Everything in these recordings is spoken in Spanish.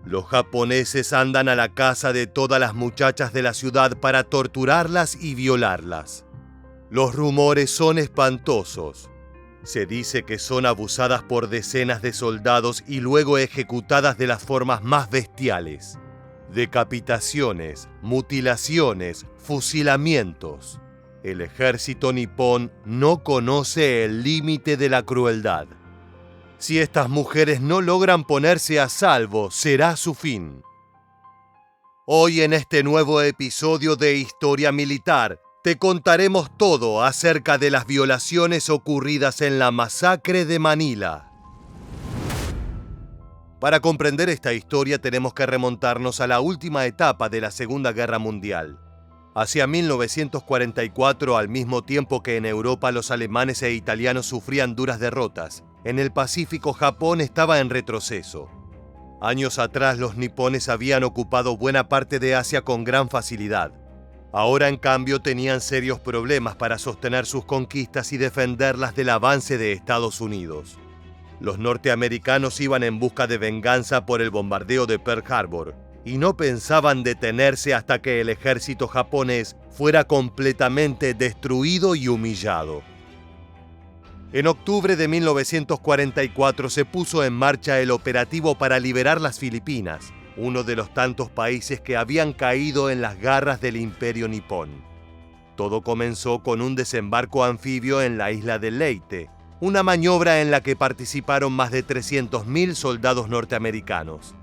Los japoneses andan a la caza de todas las muchachas de la ciudad para torturarlas y violarlas. Los rumores son espantosos. Se dice que son abusadas por decenas de soldados y luego ejecutadas de las formas más bestiales. Decapitaciones, mutilaciones, fusilamientos. El ejército nipón no conoce el límite de la crueldad. Si estas mujeres no logran ponerse a salvo, será su fin. Hoy en este nuevo episodio de Historia Militar, te contaremos todo acerca de las violaciones ocurridas en la masacre de Manila. Para comprender esta historia tenemos que remontarnos a la última etapa de la Segunda Guerra Mundial. Hacia 1944, al mismo tiempo que en Europa los alemanes e italianos sufrían duras derrotas, en el Pacífico Japón estaba en retroceso. Años atrás los nipones habían ocupado buena parte de Asia con gran facilidad. Ahora, en cambio, tenían serios problemas para sostener sus conquistas y defenderlas del avance de Estados Unidos. Los norteamericanos iban en busca de venganza por el bombardeo de Pearl Harbor y no pensaban detenerse hasta que el ejército japonés fuera completamente destruido y humillado. En octubre de 1944 se puso en marcha el operativo para liberar las Filipinas, uno de los tantos países que habían caído en las garras del Imperio nipón. Todo comenzó con un desembarco anfibio en la isla de Leyte, una maniobra en la que participaron más de 300.000 soldados norteamericanos.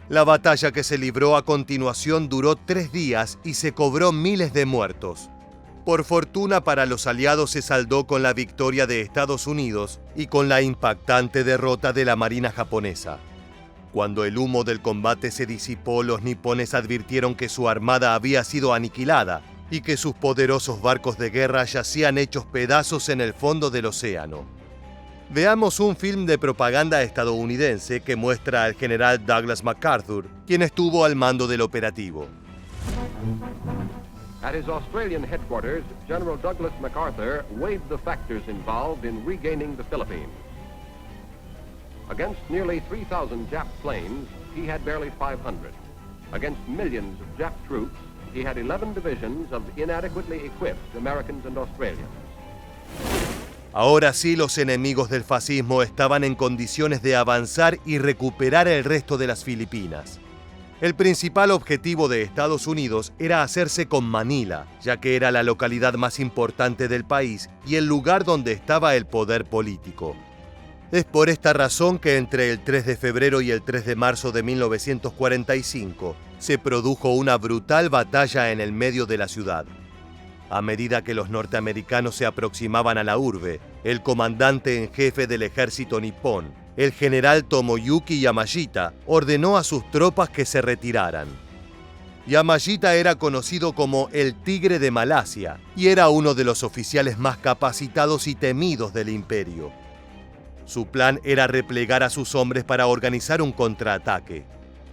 La batalla que se libró a continuación duró 3 días y se cobró miles de muertos. Por fortuna para los aliados se saldó con la victoria de Estados Unidos y con la impactante derrota de la Marina japonesa. Cuando el humo del combate se disipó, los nipones advirtieron que su armada había sido aniquilada y que sus poderosos barcos de guerra yacían hechos pedazos en el fondo del océano. Veamos un film de propaganda estadounidense que muestra al general Douglas MacArthur, quien estuvo al mando del operativo. At his Australian headquarters, General Douglas MacArthur weighed the factors involved in regaining the Philippines. Against nearly 3,000 Jap planes, he had barely 500. Against millions of Jap troops, he had 11 divisions of inadequately equipped Americans and Australians. Ahora sí, los enemigos del fascismo estaban en condiciones de avanzar y recuperar el resto de las Filipinas. El principal objetivo de Estados Unidos era hacerse con Manila, ya que era la localidad más importante del país y el lugar donde estaba el poder político. Es por esta razón que entre el 3 de febrero y el 3 de marzo de 1945 se produjo una brutal batalla en el medio de la ciudad. A medida que los norteamericanos se aproximaban a la urbe, el comandante en jefe del ejército nipón, el general Tomoyuki Yamashita, ordenó a sus tropas que se retiraran. Yamashita era conocido como el Tigre de Malasia y era uno de los oficiales más capacitados y temidos del imperio. Su plan era replegar a sus hombres para organizar un contraataque.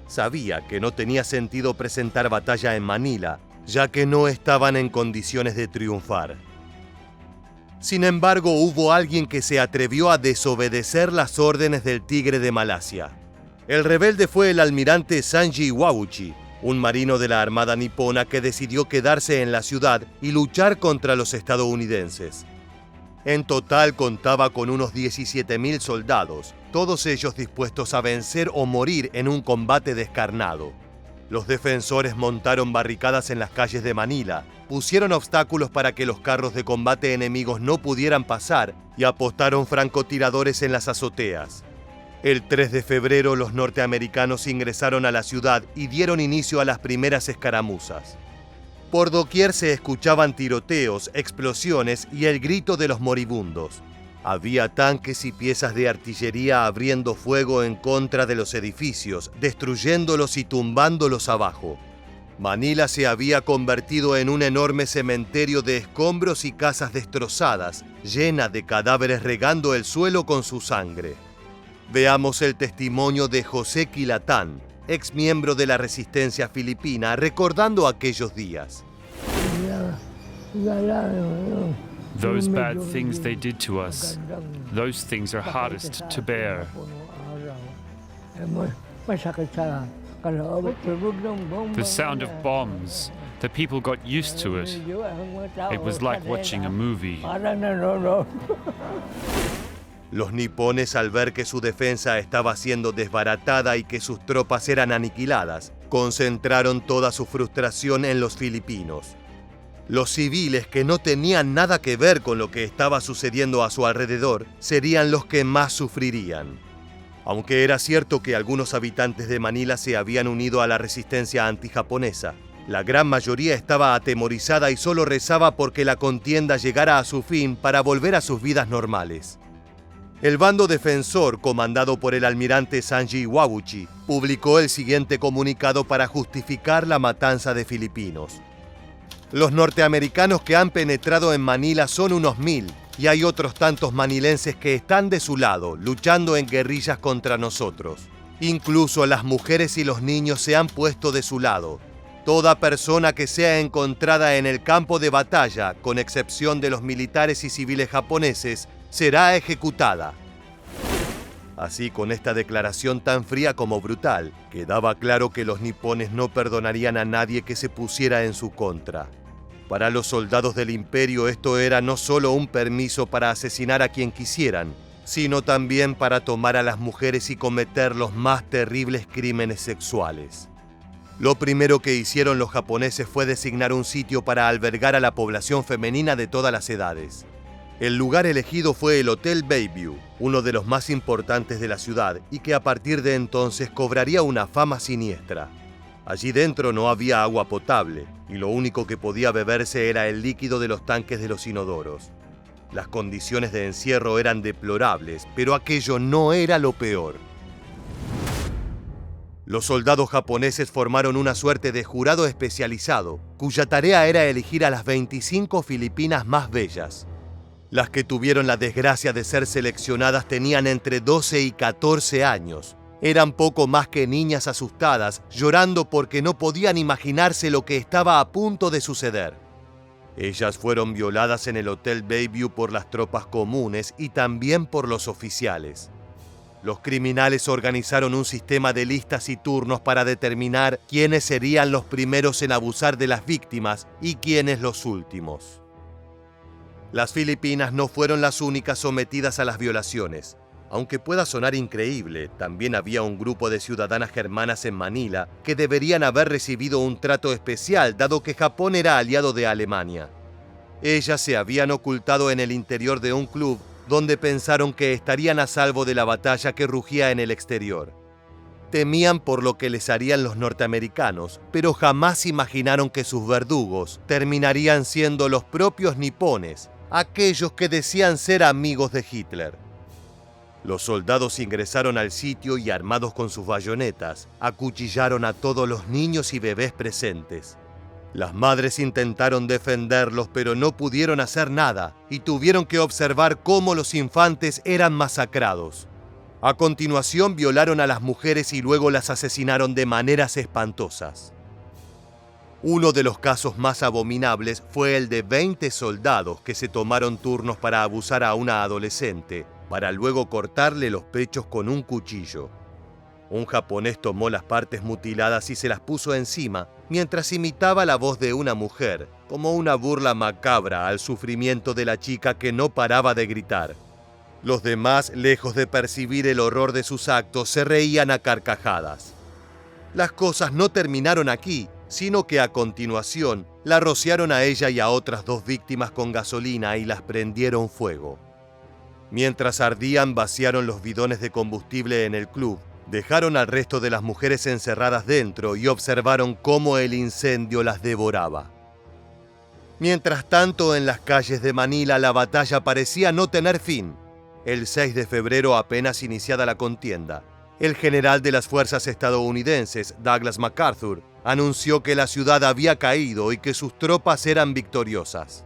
Sabía que no tenía sentido presentar batalla en Manila, ya que no estaban en condiciones de triunfar. Sin embargo, hubo alguien que se atrevió a desobedecer las órdenes del Tigre de Malasia. El rebelde fue el almirante Sanji Iwauchi, un marino de la Armada nipona que decidió quedarse en la ciudad y luchar contra los estadounidenses. En total contaba con unos 17.000 soldados, todos ellos dispuestos a vencer o morir en un combate descarnado. Los defensores montaron barricadas en las calles de Manila, pusieron obstáculos para que los carros de combate enemigos no pudieran pasar y apostaron francotiradores en las azoteas. El 3 de febrero los norteamericanos ingresaron a la ciudad y dieron inicio a las primeras escaramuzas. Por doquier se escuchaban tiroteos, explosiones y el grito de los moribundos. Había tanques y piezas de artillería abriendo fuego en contra de los edificios, destruyéndolos y tumbándolos abajo. Manila se había convertido en un enorme cementerio de escombros y casas destrozadas, llena de cadáveres regando el suelo con su sangre. Veamos el testimonio de José Quilatán, ex miembro de la resistencia filipina, recordando aquellos días. Those bad things they did to us, those things are hardest to bear. The sound of bombs, the people got used to it. It was like watching a movie. Los nipones, al ver que su defensa estaba siendo desbaratada y que sus tropas eran aniquiladas, concentraron toda su frustración en los filipinos. Los civiles, que no tenían nada que ver con lo que estaba sucediendo a su alrededor, serían los que más sufrirían. Aunque era cierto que algunos habitantes de Manila se habían unido a la resistencia antijaponesa, la gran mayoría estaba atemorizada y solo rezaba porque la contienda llegara a su fin para volver a sus vidas normales. El bando defensor, comandado por el almirante Sanji Iwauchi, publicó el siguiente comunicado para justificar la matanza de filipinos. Los norteamericanos que han penetrado en Manila son unos 1000, y hay otros tantos manilenses que están de su lado, luchando en guerrillas contra nosotros. Incluso las mujeres y los niños se han puesto de su lado. Toda persona que sea encontrada en el campo de batalla, con excepción de los militares y civiles japoneses, será ejecutada. Así, con esta declaración tan fría como brutal, quedaba claro que los nipones no perdonarían a nadie que se pusiera en su contra. Para los soldados del imperio esto era no solo un permiso para asesinar a quien quisieran, sino también para tomar a las mujeres y cometer los más terribles crímenes sexuales. Lo primero que hicieron los japoneses fue designar un sitio para albergar a la población femenina de todas las edades. El lugar elegido fue el Hotel Bayview, uno de los más importantes de la ciudad y que a partir de entonces cobraría una fama siniestra. Allí dentro no había agua potable y lo único que podía beberse era el líquido de los tanques de los inodoros. Las condiciones de encierro eran deplorables, pero aquello no era lo peor. Los soldados japoneses formaron una suerte de jurado especializado, cuya tarea era elegir a las 25 filipinas más bellas. Las que tuvieron la desgracia de ser seleccionadas tenían entre 12 y 14 años. Eran poco más que niñas asustadas, llorando porque no podían imaginarse lo que estaba a punto de suceder. Ellas fueron violadas en el Hotel Bayview por las tropas comunes y también por los oficiales. Los criminales organizaron un sistema de listas y turnos para determinar quiénes serían los primeros en abusar de las víctimas y quiénes los últimos. Las filipinas no fueron las únicas sometidas a las violaciones. Aunque pueda sonar increíble, también había un grupo de ciudadanas germanas en Manila que deberían haber recibido un trato especial dado que Japón era aliado de Alemania. Ellas se habían ocultado en el interior de un club donde pensaron que estarían a salvo de la batalla que rugía en el exterior. Temían por lo que les harían los norteamericanos, pero jamás imaginaron que sus verdugos terminarían siendo los propios nipones, aquellos que decían ser amigos de Hitler. Los soldados ingresaron al sitio y, armados con sus bayonetas, acuchillaron a todos los niños y bebés presentes. Las madres intentaron defenderlos, pero no pudieron hacer nada y tuvieron que observar cómo los infantes eran masacrados. A continuación violaron a las mujeres y luego las asesinaron de maneras espantosas. Uno de los casos más abominables fue el de 20 soldados que se tomaron turnos para abusar a una adolescente, para luego cortarle los pechos con un cuchillo. Un japonés tomó las partes mutiladas y se las puso encima, mientras imitaba la voz de una mujer, como una burla macabra al sufrimiento de la chica que no paraba de gritar. Los demás, lejos de percibir el horror de sus actos, se reían a carcajadas. Las cosas no terminaron aquí, sino que a continuación la rociaron a ella y a otras 2 víctimas con gasolina y las prendieron fuego. Mientras ardían, vaciaron los bidones de combustible en el club, dejaron al resto de las mujeres encerradas dentro y observaron cómo el incendio las devoraba. Mientras tanto, en las calles de Manila la batalla parecía no tener fin. El 6 de febrero, apenas iniciada la contienda, el general de las fuerzas estadounidenses, Douglas MacArthur, anunció que la ciudad había caído y que sus tropas eran victoriosas.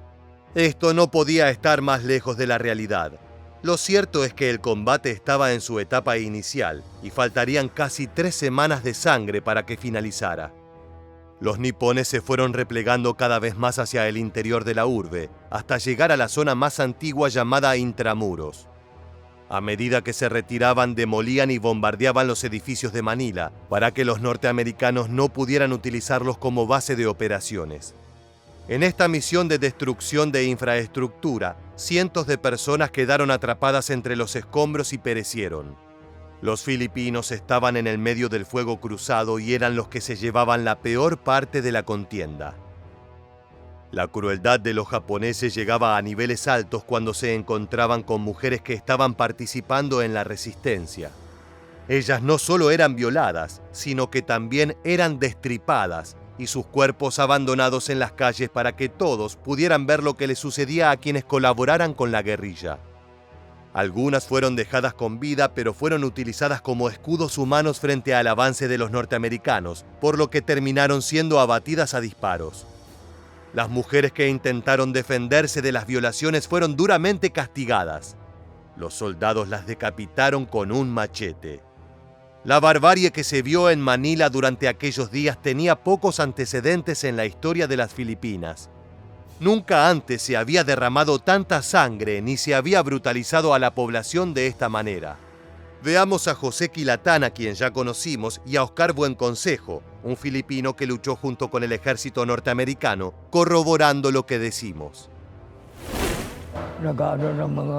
Esto no podía estar más lejos de la realidad. Lo cierto es que el combate estaba en su etapa inicial y faltarían casi 3 semanas de sangre para que finalizara. Los nipones se fueron replegando cada vez más hacia el interior de la urbe, hasta llegar a la zona más antigua llamada Intramuros. A medida que se retiraban, demolían y bombardeaban los edificios de Manila para que los norteamericanos no pudieran utilizarlos como base de operaciones. En esta misión de destrucción de infraestructura, cientos de personas quedaron atrapadas entre los escombros y perecieron. Los filipinos estaban en el medio del fuego cruzado y eran los que se llevaban la peor parte de la contienda. La crueldad de los japoneses llegaba a niveles altos cuando se encontraban con mujeres que estaban participando en la resistencia. Ellas no solo eran violadas, sino que también eran destripadas y sus cuerpos abandonados en las calles para que todos pudieran ver lo que les sucedía a quienes colaboraran con la guerrilla. Algunas fueron dejadas con vida, pero fueron utilizadas como escudos humanos frente al avance de los norteamericanos, por lo que terminaron siendo abatidas a disparos. Las mujeres que intentaron defenderse de las violaciones fueron duramente castigadas. Los soldados las decapitaron con un machete. La barbarie que se vio en Manila durante aquellos días tenía pocos antecedentes en la historia de las Filipinas. Nunca antes se había derramado tanta sangre ni se había brutalizado a la población de esta manera. Veamos a José Quilatán, a quien ya conocimos, y a Oscar Buenconsejo, un filipino que luchó junto con el ejército norteamericano, corroborando lo que decimos.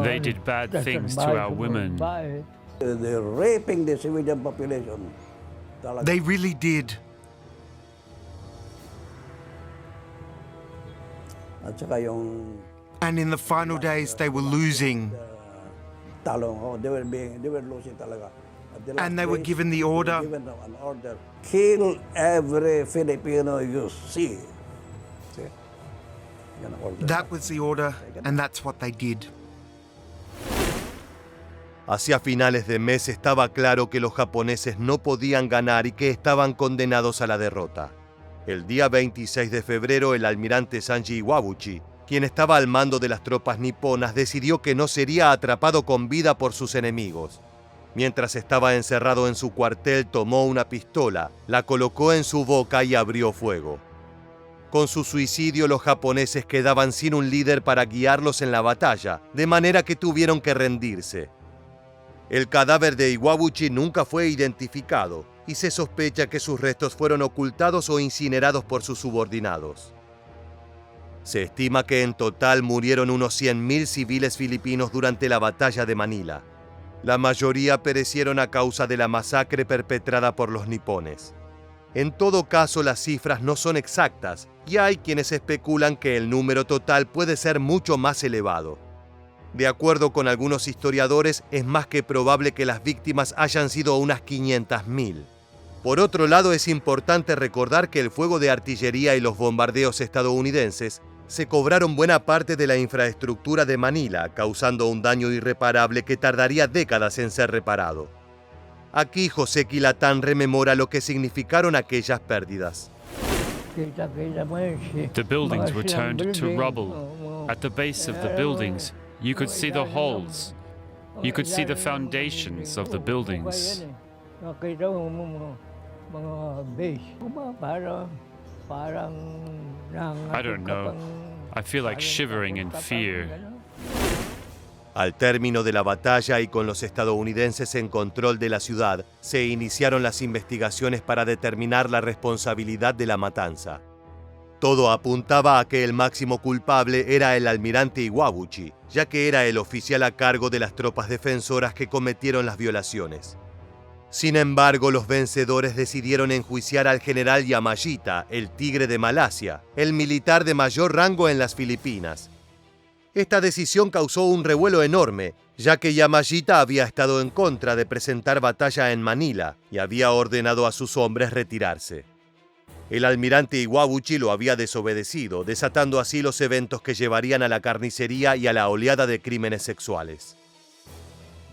They did bad things to our women. They're raping the civilian population. They really did. At saka yung And in the final days, they were losing. they were losing talaga. At the last And they were days, given the they were order. given an order. Kill every Filipino you see. See? Yan ang order. That was the order, and that's what they did. Hacia finales de mes estaba claro que los japoneses no podían ganar y que estaban condenados a la derrota. El día 26 de febrero, el almirante Sanji Iwabuchi, quien estaba al mando de las tropas niponas, decidió que no sería atrapado con vida por sus enemigos. Mientras estaba encerrado en su cuartel, tomó una pistola, la colocó en su boca y abrió fuego. Con su suicidio, los japoneses quedaban sin un líder para guiarlos en la batalla, de manera que tuvieron que rendirse. El cadáver de Iwabuchi nunca fue identificado y se sospecha que sus restos fueron ocultados o incinerados por sus subordinados. Se estima que en total murieron unos 100.000 civiles filipinos durante la batalla de Manila. La mayoría perecieron a causa de la masacre perpetrada por los nipones. En todo caso, las cifras no son exactas y hay quienes especulan que el número total puede ser mucho más elevado. De acuerdo con algunos historiadores, es más que probable que las víctimas hayan sido unas 500.000. Por otro lado, es importante recordar que el fuego de artillería y los bombardeos estadounidenses se cobraron buena parte de la infraestructura de Manila, causando un daño irreparable que tardaría décadas en ser reparado. Aquí José Quilatán rememora lo que significaron aquellas pérdidas. The buildings were turned to rubble. At the base of the buildings, you could see the holes. You could see the foundations of the buildings. I don't know. I feel like shivering in fear. Al término de la batalla y con los estadounidenses en control de la ciudad, se iniciaron las investigaciones para determinar la responsabilidad de la matanza. Todo apuntaba a que el máximo culpable era el almirante Iwabuchi, ya que era el oficial a cargo de las tropas defensoras que cometieron las violaciones. Sin embargo, los vencedores decidieron enjuiciar al general Yamashita, el Tigre de Malasia, el militar de mayor rango en las Filipinas. Esta decisión causó un revuelo enorme, ya que Yamashita había estado en contra de presentar batalla en Manila y había ordenado a sus hombres retirarse. El almirante Iwabuchi lo había desobedecido, desatando así los eventos que llevarían a la carnicería y a la oleada de crímenes sexuales.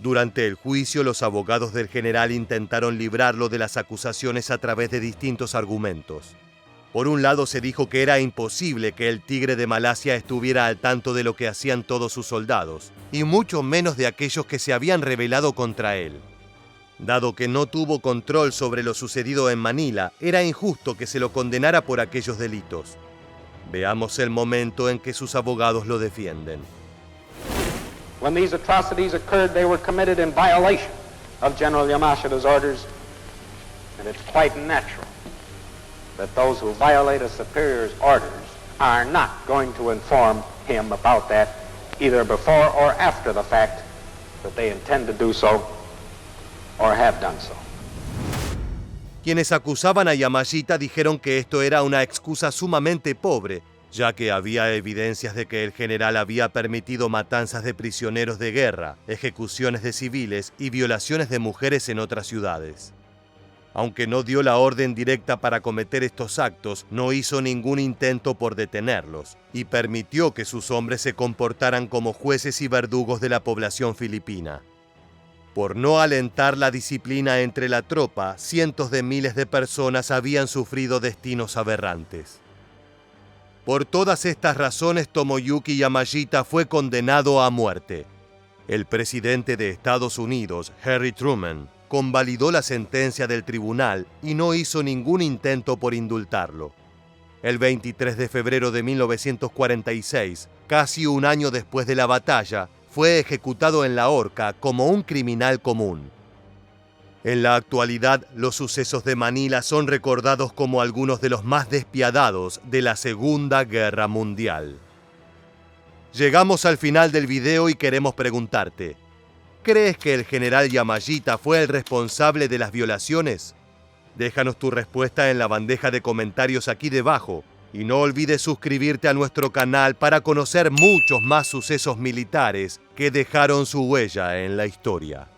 Durante el juicio, los abogados del general intentaron librarlo de las acusaciones a través de distintos argumentos. Por un lado, se dijo que era imposible que el Tigre de Malasia estuviera al tanto de lo que hacían todos sus soldados, y mucho menos de aquellos que se habían rebelado contra él. Dado que no tuvo control sobre lo sucedido en Manila, era injusto que se lo condenara por aquellos delitos. Veamos el momento en que sus abogados lo defienden. When these atrocities occurred, they were committed in violation of General Yamashita's orders, and it's quite natural that those who violate a superior's orders are not going to inform him about that either before or after the fact that they intend to do so or have done so. Quienes acusaban a Yamashita dijeron que esto era una excusa sumamente pobre, ya que había evidencias de que el general había permitido matanzas de prisioneros de guerra, ejecuciones de civiles y violaciones de mujeres en otras ciudades. Aunque no dio la orden directa para cometer estos actos, no hizo ningún intento por detenerlos y permitió que sus hombres se comportaran como jueces y verdugos de la población filipina. Por no alentar la disciplina entre la tropa, cientos de miles de personas habían sufrido destinos aberrantes. Por todas estas razones, Tomoyuki Yamashita fue condenado a muerte. El presidente de Estados Unidos, Harry Truman, convalidó la sentencia del tribunal y no hizo ningún intento por indultarlo. El 23 de febrero de 1946, casi un año después de la batalla, fue ejecutado en la horca como un criminal común. En la actualidad, los sucesos de Manila son recordados como algunos de los más despiadados de la Segunda Guerra Mundial. Llegamos al final del video y queremos preguntarte, ¿crees que el general Yamashita fue el responsable de las violaciones? Déjanos tu respuesta en la bandeja de comentarios aquí debajo y no olvides suscribirte a nuestro canal para conocer muchos más sucesos militares que dejaron su huella en la historia.